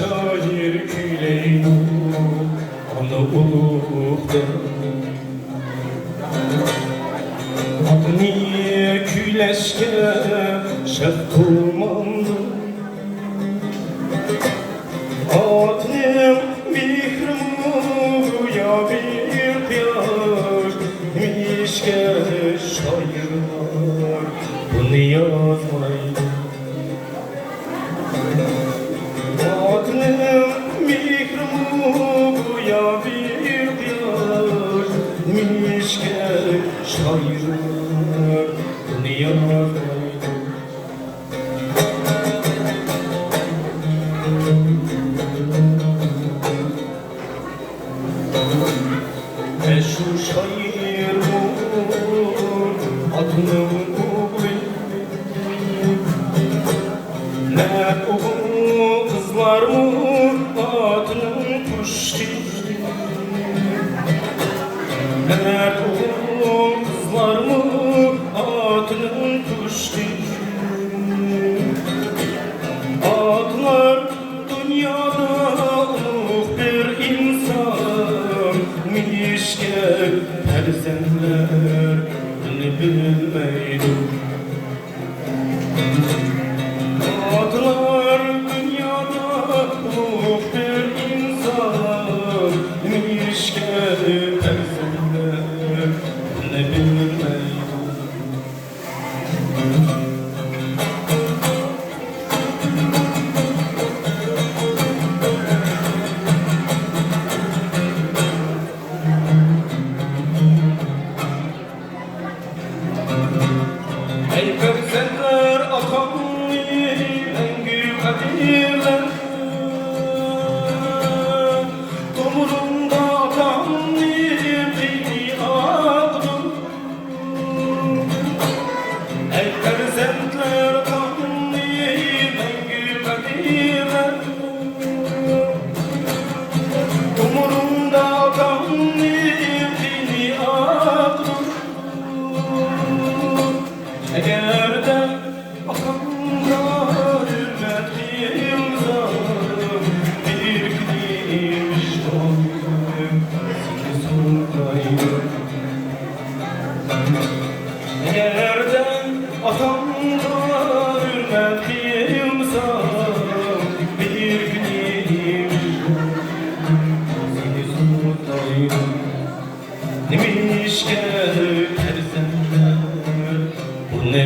şair küyleydi onu ulukta. Niye küleşke şef kılmandı? Adnem mihrimu ya bir kıyaş mişke şairlar bunu yazmaydı. Adnem mihrimu ya bir kıyaş mişke şairlar bunu yazmaydı. Şu şair bu adını ne o kızlar mı adını kuştu, ne o kızlar mı adını kuştu. Adlar dünyada bir insan mişke persenler bunu bilmeydi. Adlar dünyada bir insan mişke persenler bunu bilmeydi. Ey persenler akan engin kadirler, tomurumda akan beni ağdım. Ey persenler akan engin kadirler, tomurumda akan beni ağdım. Eğer de akanlar hürmetli imzalım bir gidmiş doğdum seni sordayım. Eğer de akanlar hürmetli imzalım bir gidmiş doğdum seni sordayım. Demiş ki tersenler bu ne